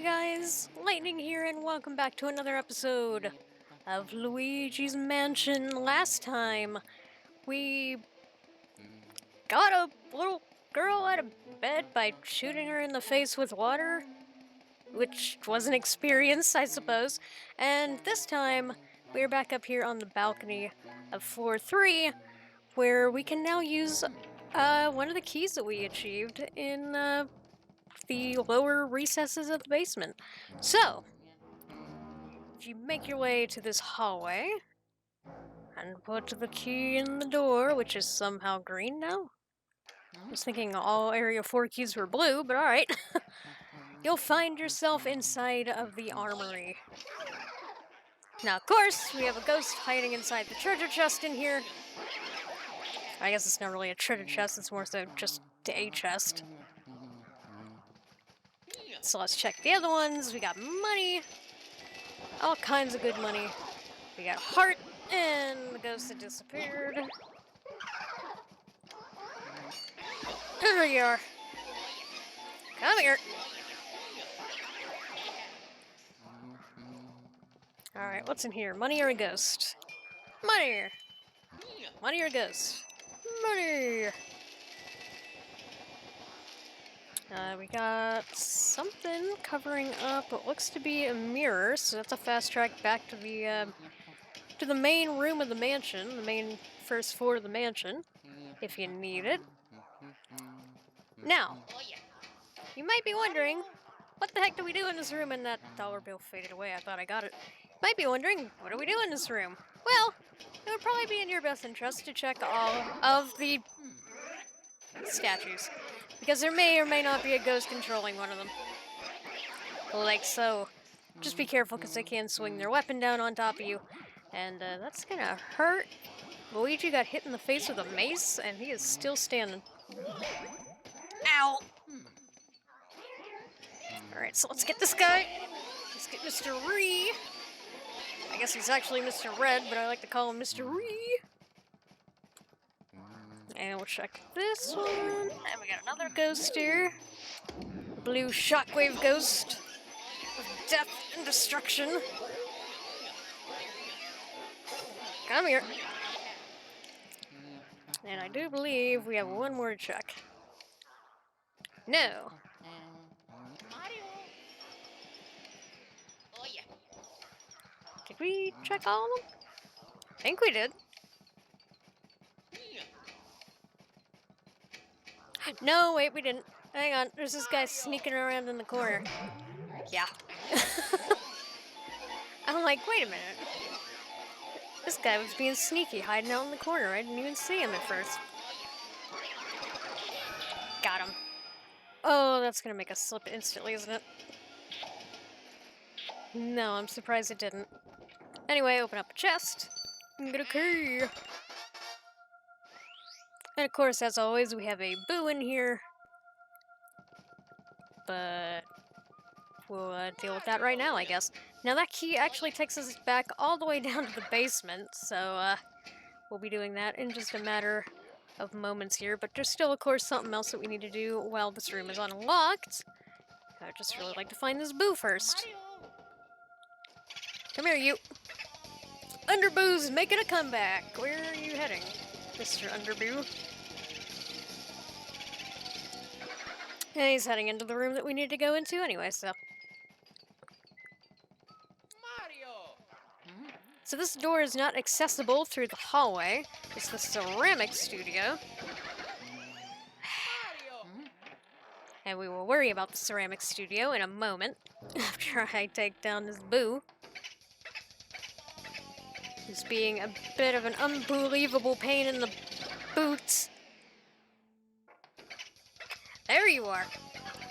Hey guys, Lightning here, and welcome back to another episode of Luigi's Mansion. Last time, we got a little girl out of bed by shooting her in the face with water, which was an experience, I suppose. And this time, we're back up here on the balcony of floor 3, where we can now use one of the keys that we achieved in the lower recesses of the basement. So, if you make your way to this hallway and put the key in the door, which is somehow green now. I was thinking all Area 4 keys were blue, but alright. You'll find yourself inside of the Armoury. Now, of course, we have a ghost hiding inside the treasure chest in here. I guess it's not really a treasure chest, it's more so just a chest. So let's check the other ones. We got money. All kinds of good money. We got heart, and the ghost had disappeared. There you are. Come here. Alright, what's in here? Money or a ghost? Money! Money or a ghost? Money! We got something covering up what looks to be a mirror, so that's a fast track back to the main room of the mansion, the main first floor of the mansion, if you need it. Now, you might be wondering, what the heck do we do in this room? And that dollar bill faded away, I thought I got it. Might be wondering, what do we do in this room? Well, it would probably be in your best interest to check all of the statues, because there may or may not be a ghost controlling one of them. Like so. Just be careful, because they can swing their weapon down on top of you, and that's gonna hurt. Luigi got hit in the face with a mace, and he is still standing. Ow! Alright, so let's get this guy. Let's get Mr. Ree. I guess he's actually Mr. Red, but I like to call him Mr. Ree. And we'll check this one. And we got another ghost here. Blue shockwave ghost of death and destruction. Come here. And I do believe we have one more to check. No. Did we check all of them? I think we did. No, wait, we didn't. Hang on, there's this guy sneaking around in the corner. Yeah. I'm like, wait a minute. This guy was being sneaky, hiding out in the corner. I didn't even see him at first. Got him. Oh, that's gonna make us slip instantly, isn't it? No, I'm surprised it didn't. Anyway, open up a chest. And get a key. And of course, as always, we have a boo in here. But we'll deal with that right now, I guess. Now that key actually takes us back all the way down to the basement, so we'll be doing that in just a matter of moments here. But there's still, of course, something else that we need to do while this room is unlocked. I'd just really like to find this boo first. Come here, you. Underboo's making a comeback. Where are you heading, Mr. Underboo? And he's heading into the room that we need to go into anyway, so. So this door is not accessible through the hallway. It's the ceramic studio. And we will worry about the ceramic studio in a moment, after I take down this boo. He's being a bit of an unbelievable pain in the boots. There you are.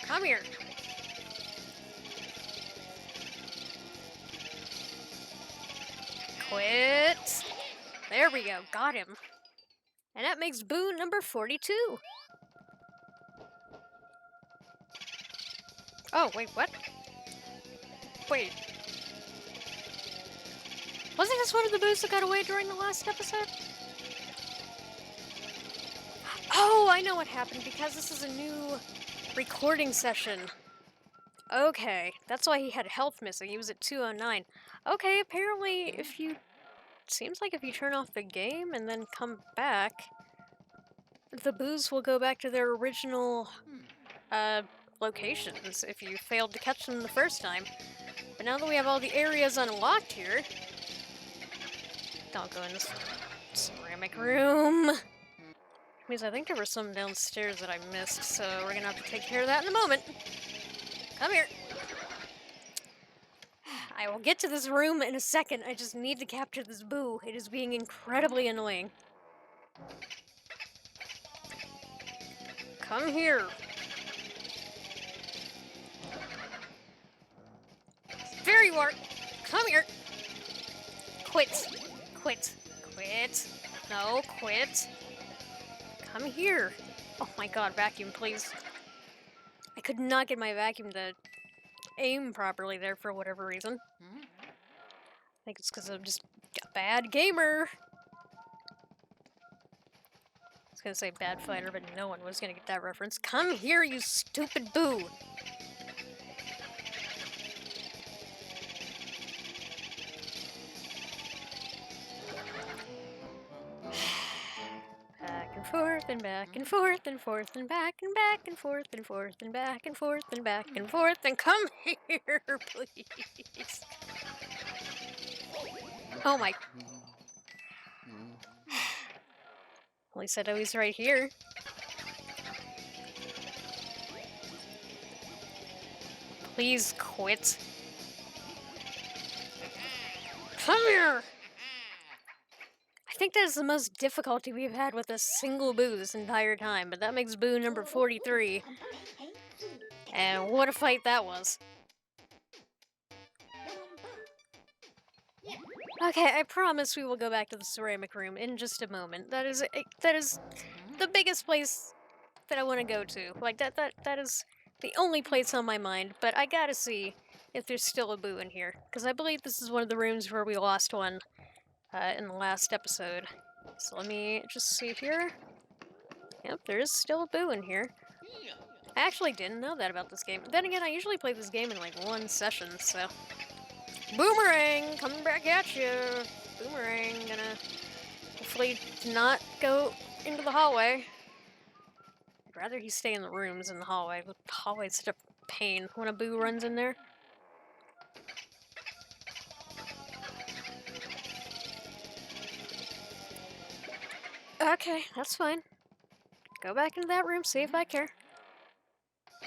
Come here. Quit. There we go. Got him. And that makes boo number 42. Oh, wait, what? Wait. Wasn't this one of the boos that got away during the last episode? Oh, I know what happened, because this is a new recording session. Okay, that's why he had health missing. He was at 209. Okay, apparently if you... Seems like if you turn off the game and then come back, the boos will go back to their original locations if you failed to catch them the first time. But now that we have all the areas unlocked here... Don't go in this ceramic room. Means I think there was some downstairs that I missed, so we're gonna have to take care of that in a moment. Come here. I will get to this room in a second. I just need to capture this boo. It is being incredibly annoying. Come here. There you are. Come here. Quit. Quit. Quit. No, quit. Come here. Oh my god, vacuum, please. I could not get my vacuum to aim properly there for whatever reason. I think it's because I'm just a bad gamer. I was gonna say bad fighter, but no one was gonna get that reference. Come here, you stupid boo! Back and forth and back and forth and forth and back and back and forth and forth and back and forth and back and forth and come here, please. Oh my. At least I know he's right here. Please quit. Come here! I think that is the most difficulty we've had with a single boo this entire time, but that makes boo number 43. And what a fight that was. Okay, I promise we will go back to the ceramic room in just a moment. That is the biggest place that I want to go to. Like that is the only place on my mind, but I gotta see if there's still a boo in here, because I believe this is one of the rooms where we lost one in the last episode. So let me just see here. Yep, there is still a boo in here. I actually didn't know that about this game. Then again, I usually play this game in like one session, so... Boomerang! Coming back at you! Boomerang, gonna hopefully not go into the hallway. I'd rather he stay in the rooms than the hallway. The hallway's such a pain when a boo runs in there. Okay, that's fine. Go back into that room, see if I care.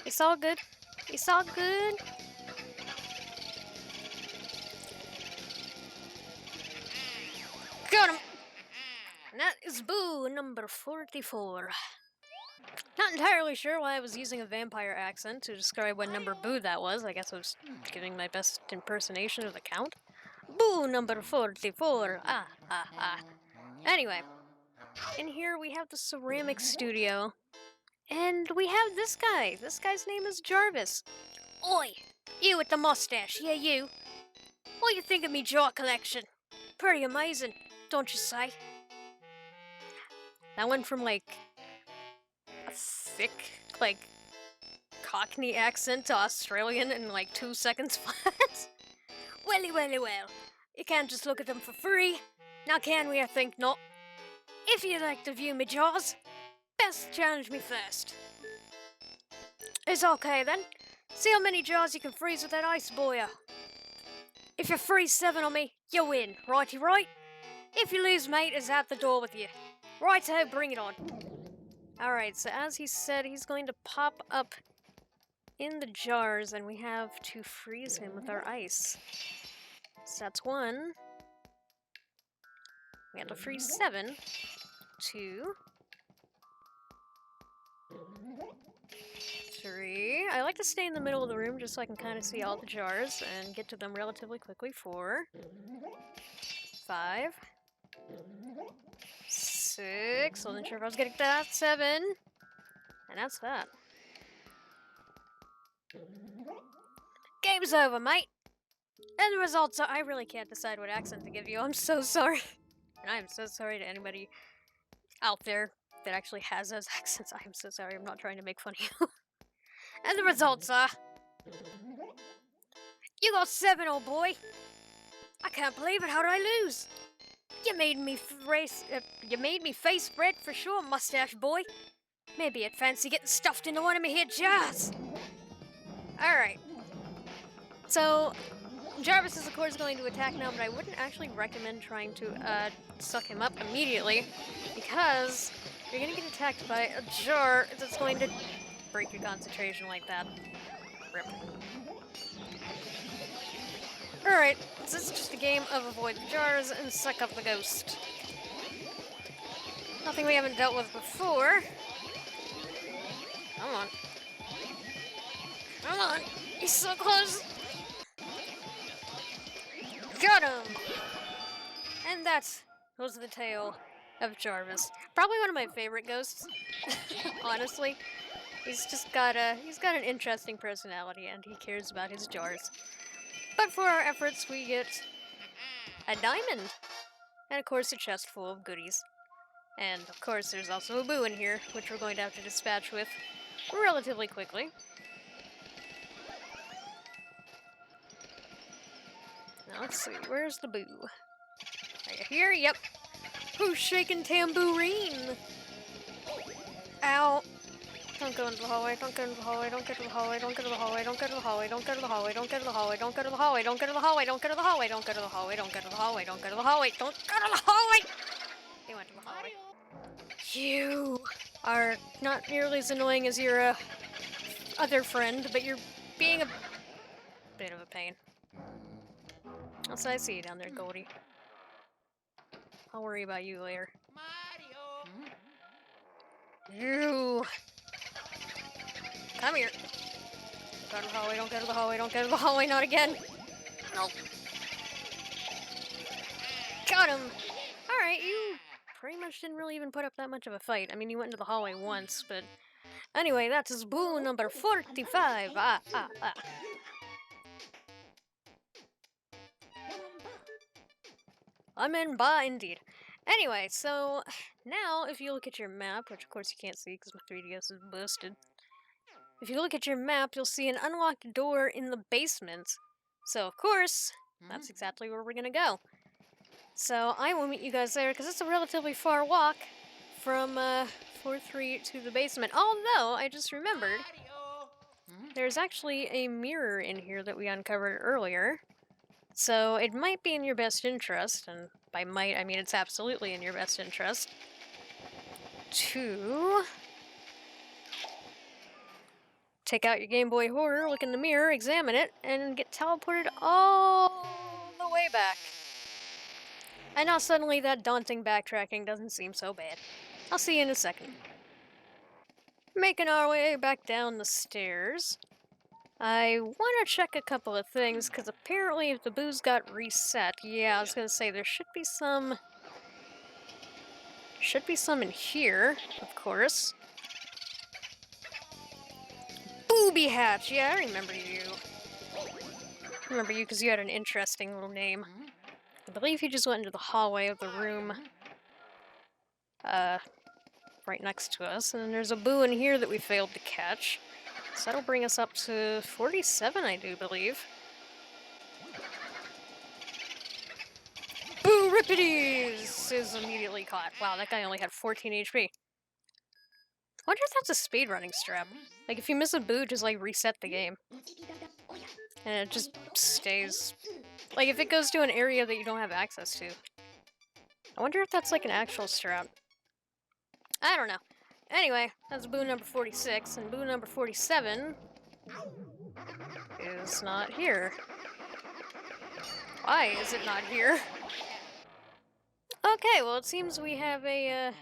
It's all good. It's all good. Got him! And that is boo number 44. Not entirely sure why I was using a vampire accent to describe what number boo that was. I guess I was giving my best impersonation of the count. Boo number 44. Ah, ah, ah. Anyway, in here we have the ceramic studio. And we have this guy. This guy's name is Jarvis. Oi, you with the mustache, yeah you. What do you think of me jaw collection? Pretty amazing, don't you say? That went from like a thick, like, Cockney accent to Australian in like 2 seconds flat. Welly, welly, well. You can't just look at them for free. Now can we? I think not. If you'd like to view me jaws, best challenge me first. It's okay then. See how many jaws you can freeze with that ice boya. If you freeze 7 on me, you win, righty right? If you lose, mate, it's out the door with you. Righto, bring it on. Alright, so as he said, he's going to pop up in the jars, and we have to freeze him with our ice. So that's 1. We have to freeze 7. 2. 3. I like to stay in the middle of the room just so I can kind of see all the jars and get to them relatively quickly. 4. 5. 6. Wasn't sure if I was getting to that. 7. And that's that. Game's over, mate. And the results are... I really can't decide what accent to give you. I'm so sorry. And I am so sorry to anybody out there that actually has those accents. I am so sorry. I'm not trying to make fun of you. And the results are... You got 7, old boy. I can't believe it. How did I lose? You made me face red for sure, mustache boy. Maybe I'd fancy getting stuffed into one of me here jars. Alright. So, Jarvis is of course going to attack now, but I wouldn't actually recommend trying to suck him up immediately, because you're gonna get attacked by a jar that's going to break your concentration like that. Rip. Alright, so this is just a game of avoid the jars and suck up the ghost. Nothing we haven't dealt with before. Come on. Come on! He's so close! Got him! And that was the tale of Jarvis. Probably one of my favorite ghosts, honestly. He's got an interesting personality, and he cares about his jars. But for our efforts, we get a diamond, and of course a chest full of goodies. And of course there's also a boo in here, which we're going to have to dispatch with relatively quickly. Now let's see, where's the boo? Are you here? Yep. Who's shaking tambourine? Ow. Don't go into the hallway, don't go into the hallway, don't go to the hallway, don't go to the hallway, don't go to the hallway, don't go to the hallway, don't go to the hallway, don't go to the hallway, don't go to the hallway, don't go to the hallway, don't go to the hallway, don't go to the hallway, don't go to the hallway, don't go to the hallway! They went to the hallway. You are not nearly as annoying as your other friend, but you're being a bit of a pain. Also, I see you down there, Goldie. I'll worry about you later. You! Come here. Go to the hallway, don't go to the hallway, don't go to the hallway, not again! Nope. Got him! Alright, you pretty much didn't really even put up that much of a fight. I mean, you went into the hallway once, but... Anyway, that's boo number 45! I'm in ba indeed. Anyway, so now if you look at your map, which of course you can't see because my 3DS is busted. If you look at your map, you'll see an unlocked door in the basement. So of course, that's exactly where we're gonna go. So I will meet you guys there because it's a relatively far walk from 4-3 to the basement. Although I just remembered there's actually a mirror in here that we uncovered earlier. So it might be in your best interest, and by might I mean it's absolutely in your best interest, to take out your Game Boy Horror, look in the mirror, examine it, and get teleported all the way back. And now suddenly that daunting backtracking doesn't seem so bad. I'll see you in a second. Making our way back down the stairs. I want to check a couple of things, because apparently if the booze got reset, yeah, I was going to say there should be some in here, of course. Booby Hatch, yeah, I remember you. I remember you because you had an interesting little name. I believe you just went into the hallway of the room right next to us, and there's a boo in here that we failed to catch. So that'll bring us up to 47, I do believe. Boo Rippities is immediately caught. Wow, that guy only had 14 HP. I wonder if that's a speedrunning strap. Like, if you miss a boo, just, like, reset the game. And it just stays... Like, if it goes to an area that you don't have access to. I wonder if that's, like, an actual strap. I don't know. Anyway, that's boo number 46, and boo number 47 is not here. Why is it not here? Okay, well it seems we have a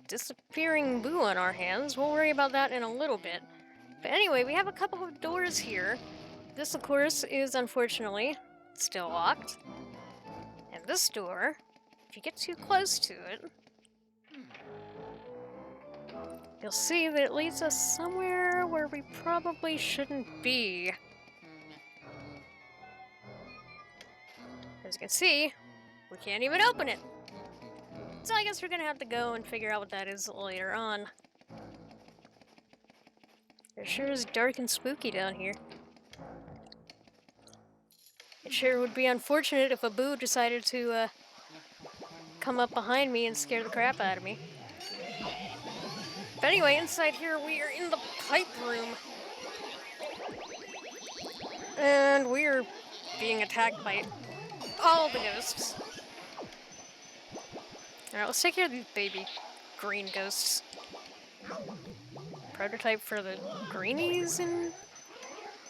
disappearing boo on our hands. We'll worry about that in a little bit. But anyway, we have a couple of doors here. This, of course, is unfortunately still locked. And this door, if you get too close to it, you'll see that it leads us somewhere where we probably shouldn't be. As you can see, we can't even open it. So I guess we're gonna have to go and figure out what that is later on. It sure is dark and spooky down here. It sure would be unfortunate if a boo decided to come up behind me and scare the crap out of me. But anyway, inside here we are in the pipe room. And we're being attacked by all the ghosts. Alright, let's take care of these baby green ghosts. Prototype for the greenies in...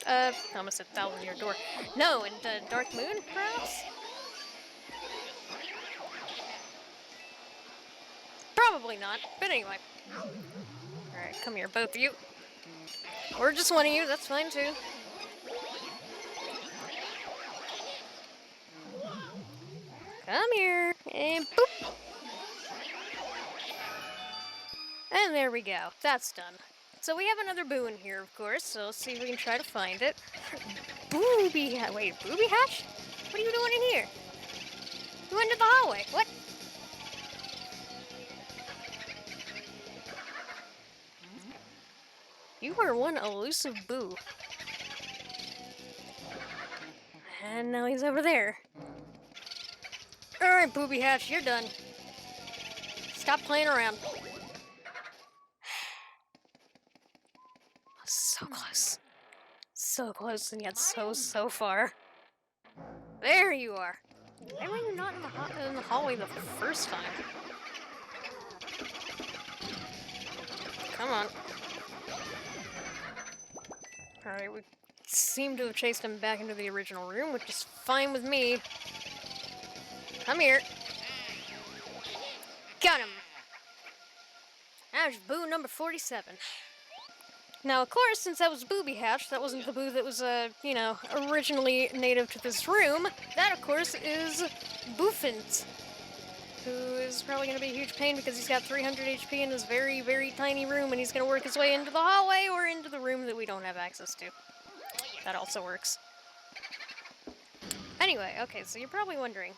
I almost said 1,000-Year Door. No, in Dark Moon, perhaps? Probably not, but anyway. Alright, come here, both of you. Or just one of you, that's fine too. Come here, and boop! And there we go, that's done. So we have another boo in here, of course, so let's see if we can try to find it. Booby hatch, wait, booby hatch? What are you doing in here? You went into the hallway, what? You are one elusive boo. And now he's over there. Alright, Booby Hatch, you're done. Stop playing around. So close. So close and yet so far. There you are. Why were you not in the hallway the first time? Come on. Alright, we seem to have chased him back into the original room, which is fine with me. Come here. Got him! That was boo number 47. Now, of course, since that was Booby Hatch, that wasn't the boo that was, you know, originally native to this room. That, of course, is Boofant, who is probably going to be a huge pain because he's got 300 HP in his very, very tiny room, and he's going to work his way into the hallway or into the room that we don't have access to. That also works. Anyway, okay, so you're probably wondering,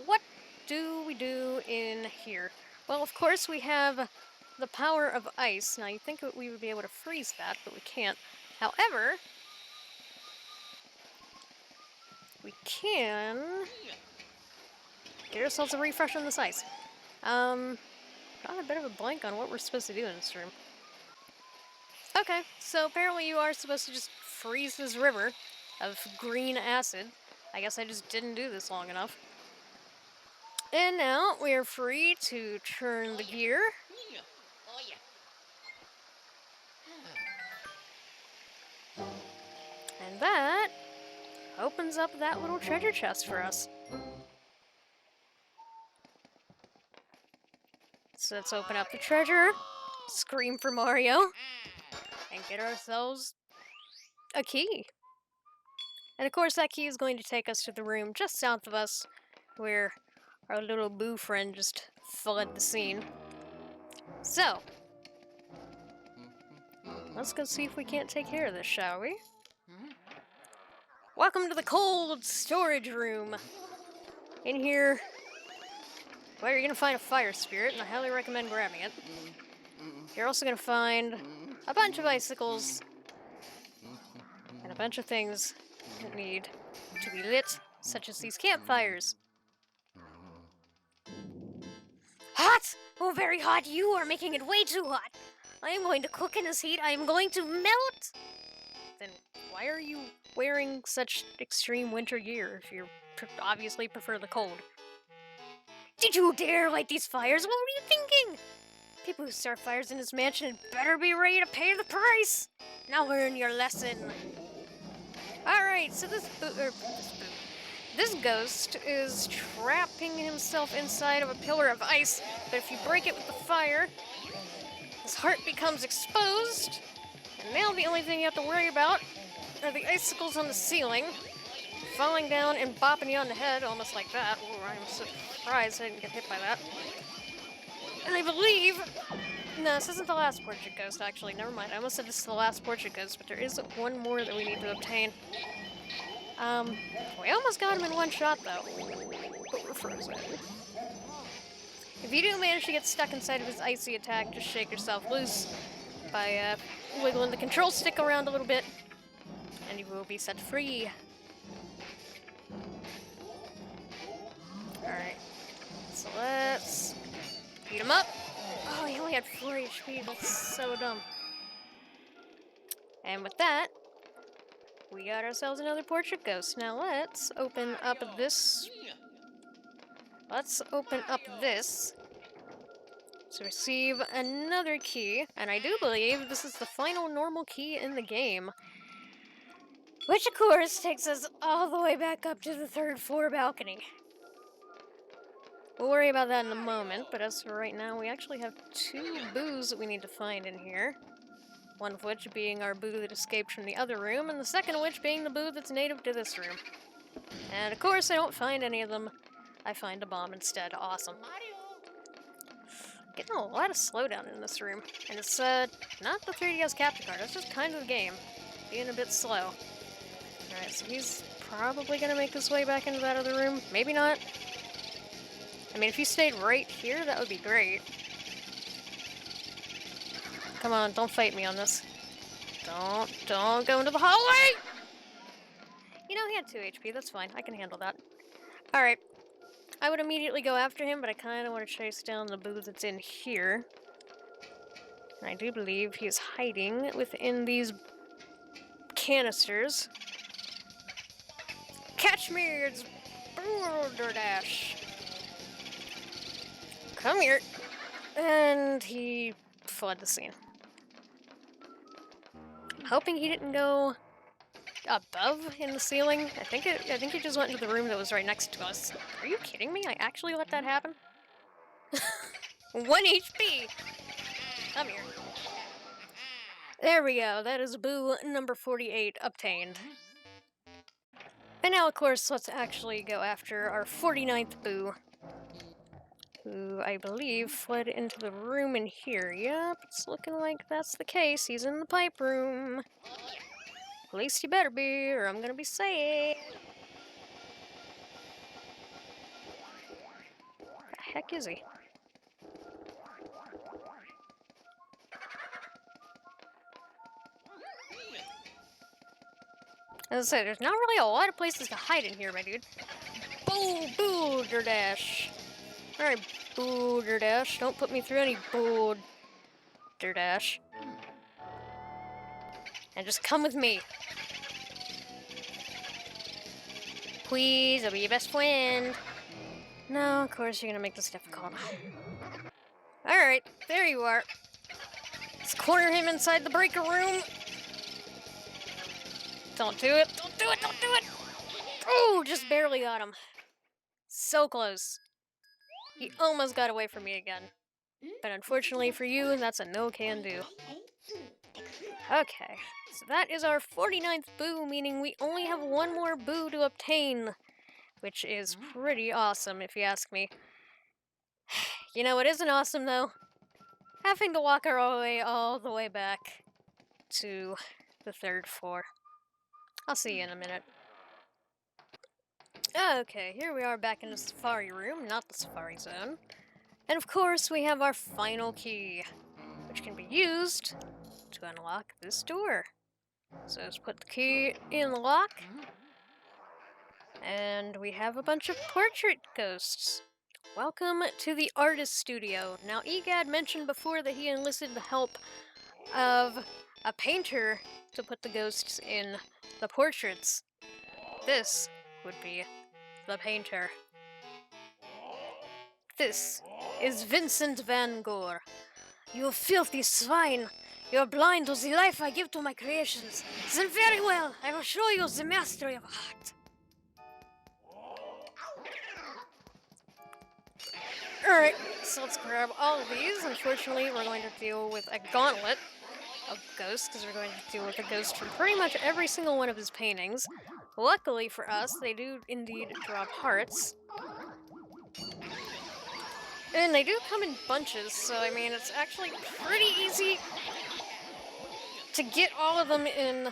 what do we do in here? Well, of course, we have the power of ice. Now, you'd think that we would be able to freeze that, but we can't. However, we can get ourselves a refresh on this ice. Got a bit of a blank on what we're supposed to do in this room. Okay, so apparently you are supposed to just freeze this river of green acid. I guess I just didn't do this long enough. And now we are free to turn the gear. And that opens up that little treasure chest for us. So let's open up the treasure, scream for Mario, and get ourselves a key. And of course that key is going to take us to the room just south of us, where our little boo friend just fled the scene. So, let's go see if we can't take care of this, shall we? Welcome to the cold storage room. In here, well, you're gonna find a fire spirit, and I highly recommend grabbing it. You're also gonna find a bunch of icicles and a bunch of things that need to be lit, such as these campfires. Hot! Oh, very hot. You are making it way too hot. I am going to cook in this heat. I am going to melt. Then why are you wearing such extreme winter gear if you obviously prefer the cold? Did you dare light these fires? What were you thinking? People who start fires in this mansion had better be ready to pay the price. Now learn your lesson. Alright, so this ghost is trapping himself inside of a pillar of ice, but if you break it with the fire, his heart becomes exposed, and now the only thing you have to worry about are the icicles on the ceiling, falling down and bopping you on the head, almost like that. Ooh, I'm surprised I didn't get hit by that. And I believe... No, this isn't the last portrait ghost, actually. Never mind. I almost said this is the last portrait ghost, but there is one more that we need to obtain. We almost got him in one shot, though. But we're frozen. If you do manage to get stuck inside of his icy attack, just shake yourself loose by wiggling the control stick around a little bit, and you will be set free. Alright, so let's beat him up. Oh, he only had 4 HP, that's so dumb. And with that, we got ourselves another portrait ghost. Now let's open up this. Let's open up this to receive another key, and I do believe this is the final normal key in the game. Which, of course, takes us all the way back up to the 3rd floor balcony. We'll worry about that in a moment, but as for right now, we actually have 2 boos that we need to find in here. One of which being our boo that escaped from the other room, and the second of which being the boo that's native to this room. And of course, I don't find any of them. I find a bomb instead. Awesome. Getting a lot of slowdown in this room. And it's, not the 3DS capture card, that's just kind of the game. Being a bit slow. Alright, so he's probably gonna make his way back into that other room. Maybe not. I mean, if you stayed right here, that would be great. Come on, don't fight me on this. Don't go into the hallway! You know, he had 2 HP, that's fine. I can handle that. Alright. I would immediately go after him, but I kind of want to chase down the boo that's in here. And I do believe he is hiding within these canisters. Catch me, it's Boulder Dash. Come here. And he fled the scene. I'm hoping he didn't go above in the ceiling. I think he just went into the room that was right next to us. Are you kidding me? I actually let that happen? 1 HP! Come here. There we go. That is boo number 48 obtained. And now, of course, let's actually go after our 49th boo, who I believe fled into the room in here. Yep, it's looking like that's the case. He's in the pipe room. At least you better be, or I'm gonna be sad. Where the heck is he? As I said, there's not really a lot of places to hide in here, my dude. Boulder Dash. Alright, Boulder Dash. Don't put me through any Boulder Dash. And just come with me. Please, I'll be your best friend. No, of course you're gonna make this difficult. Alright, there you are. Let's corner him inside the breaker room. Don't do it, don't do it, don't do it! Oh, just barely got him. So close. He almost got away from me again. But unfortunately for you, that's a no can do. Okay, so that is our 49th boo, meaning we only have 1 more boo to obtain. Which is pretty awesome, if you ask me. You know what isn't awesome, though? Having to walk our way all the way back to the 3rd floor. I'll see you in a minute. Okay, here we are back in the safari room, not the safari zone. And of course, we have our final key, which can be used to unlock this door. So let's put the key in the lock. And we have a bunch of portrait ghosts. Welcome to the artist studio. Now, Egad mentioned before that he enlisted the help of a painter to put the ghosts in the portraits. This would be the painter. This is Vincent Van Gogh. You filthy swine! You're blind to the life I give to my creations. Then very well, I will show you the mastery of art. Alright, so let's grab all of these. Unfortunately, we're going to deal with a gauntlet of ghosts, because we're going to deal with a ghost from pretty much every single one of his paintings. Luckily for us, they do indeed drop hearts. And they do come in bunches, so I mean, it's actually pretty easy to get all of them in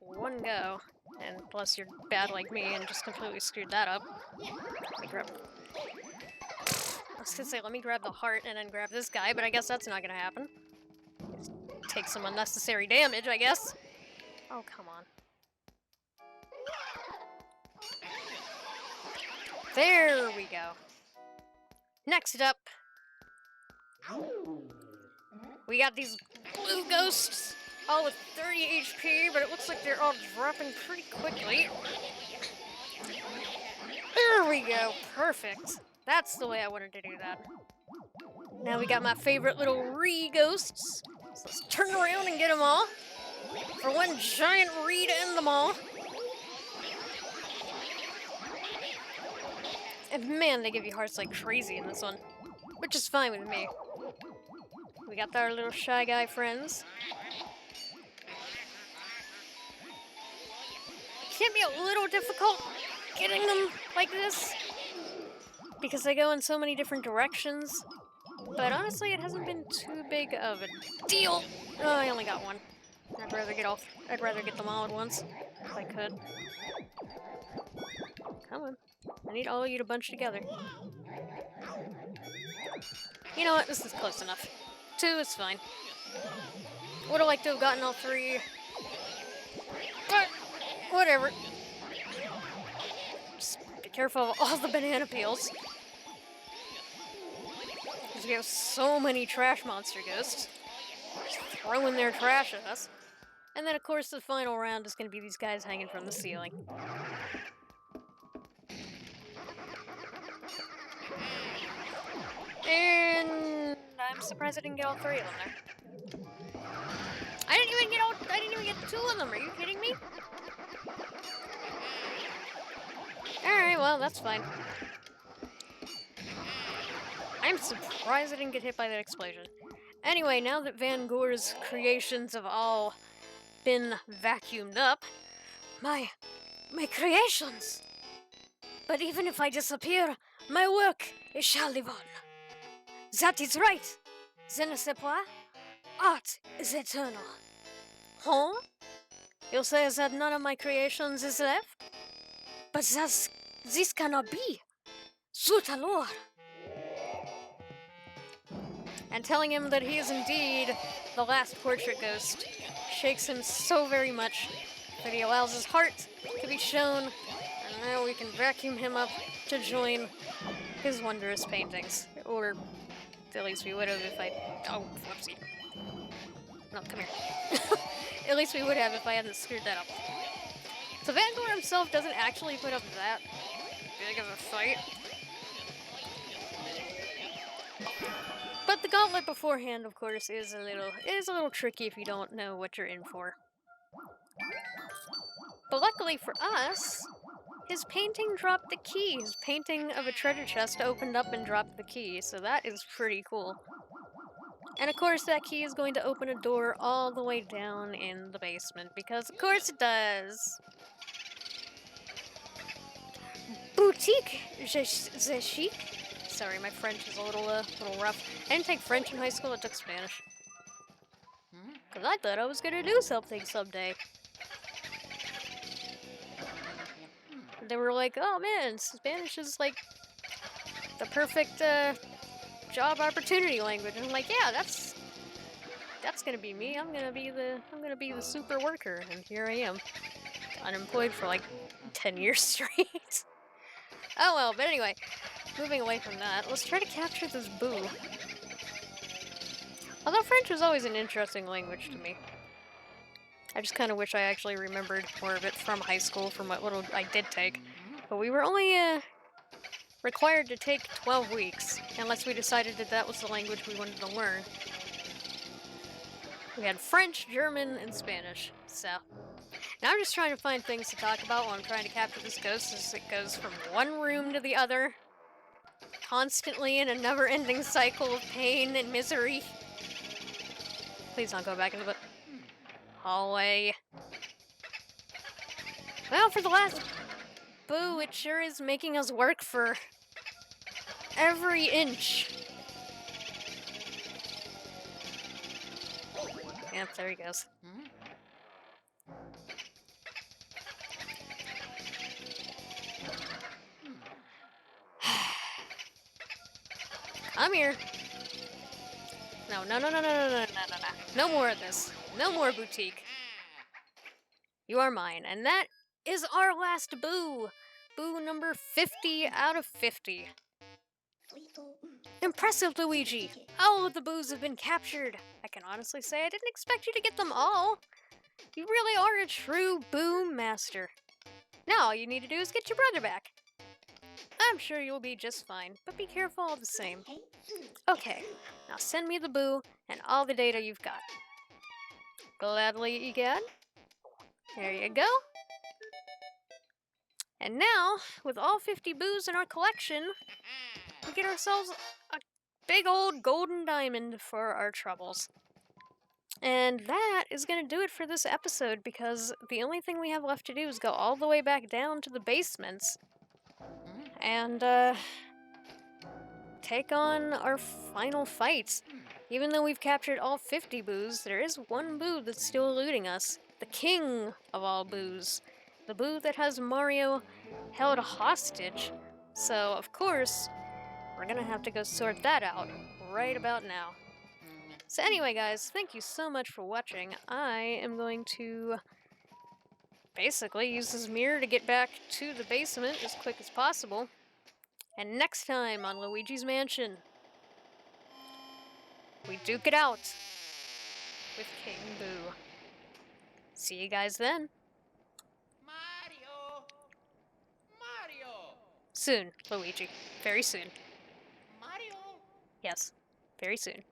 one go. And plus you're bad like me and just completely screwed that up. Let me grab... I was gonna say, let me grab the heart and then grab this guy, but I guess that's not gonna happen. Just take some unnecessary damage, I guess. Oh, come on. There we go. Next up, we got these blue ghosts, all with 30 HP, but it looks like they're all dropping pretty quickly. There we go, perfect. That's the way I wanted to do that. Now we got my favorite little re-ghosts. So let's turn around and get them all. For one giant re to end them all. And man, they give you hearts like crazy in this one. Which is fine with me. We got our little Shy Guy friends. It can be a little difficult getting them like this, because they go in so many different directions. But honestly, it hasn't been too big of a deal. Oh, I only got one. I'd rather get them all at once, if I could. Come on. I need all of you to bunch together. You know what? This is close enough. 2 is fine. Would have liked to have gotten all 3. But, whatever. Just be careful of all the banana peels. Because we have so many trash monster ghosts. Just throwing their trash at us. And then, of course, the final round is going to be these guys hanging from the ceiling. And I'm surprised I didn't get all 3 of them there. I didn't even get 2 of them. Are you kidding me? Alright, well, that's fine. I'm surprised I didn't get hit by that explosion. Anyway, now that Van Gore's creations have all been vacuumed up, my creations! But even if I disappear, my work, it shall live on. That is right. Je ne sais pas. Art is eternal. Huh? You say that none of my creations is left? But this cannot be. Zut alors. And telling him that he is indeed the last portrait ghost shakes him so very much that he allows his heart to be shown, and now we can vacuum him up to join his wondrous paintings. Or at least we would have if I... Oh, whoopsie. No, come here. At least we would have if I hadn't screwed that up. So Van Gore himself doesn't actually put up that big of a fight. But the Gauntlet beforehand, of course, is a little tricky if you don't know what you're in for. But luckily for us, his painting dropped the key. His painting of a treasure chest opened up and dropped the key, so that is pretty cool. And of course, that key is going to open a door all the way down in the basement, because of course it does. Boutique the chic. Sorry, my French is a little rough. I didn't take French in high school, I took Spanish. Because I thought I was going to do something someday. They were like, oh man, Spanish is like the perfect job opportunity language. And I'm like, yeah, that's gonna be me. I'm gonna be the super worker, and here I am, unemployed for like 10 years straight. Oh well, but anyway, moving away from that, let's try to capture this boo. Although French was always an interesting language to me. I just kind of wish I actually remembered more of it from high school, from what little I did take. But we were only required to take 12 weeks, unless we decided that that was the language we wanted to learn. We had French, German, and Spanish, so... Now I'm just trying to find things to talk about while I'm trying to capture this ghost, as it goes from one room to the other, constantly in a never-ending cycle of pain and misery. Please don't go back into the hallway. Well, for the last boo, it sure is making us work for every inch. Yep, there he goes. Come here. No. No more of this. No more boutique. You are mine. And that is our last boo. Boo number 50 out of 50. Impressive, Luigi! All of the boos have been captured. I can honestly say I didn't expect you to get them all. You really are a true boo master. Now all you need to do is get your brother back. I'm sure you'll be just fine, but be careful all the same. Okay, now send me the boo and all the data you've got. Gladly, egad. There you go. And now, with all 50 boos in our collection, we get ourselves a big old golden diamond for our troubles. And that is going to do it for this episode, because the only thing we have left to do is go all the way back down to the basements and take on our final fights. Even though we've captured all 50 boos, there is one boo that's still eluding us. The king of all boos. The boo that has Mario held hostage. So, of course, we're gonna have to go sort that out right about now. So anyway, guys, thank you so much for watching. I am going to basically use this mirror to get back to the basement as quick as possible. And next time on Luigi's Mansion, we duke it out with King Boo. See you guys then. Soon, Luigi. Very soon. Yes, very soon.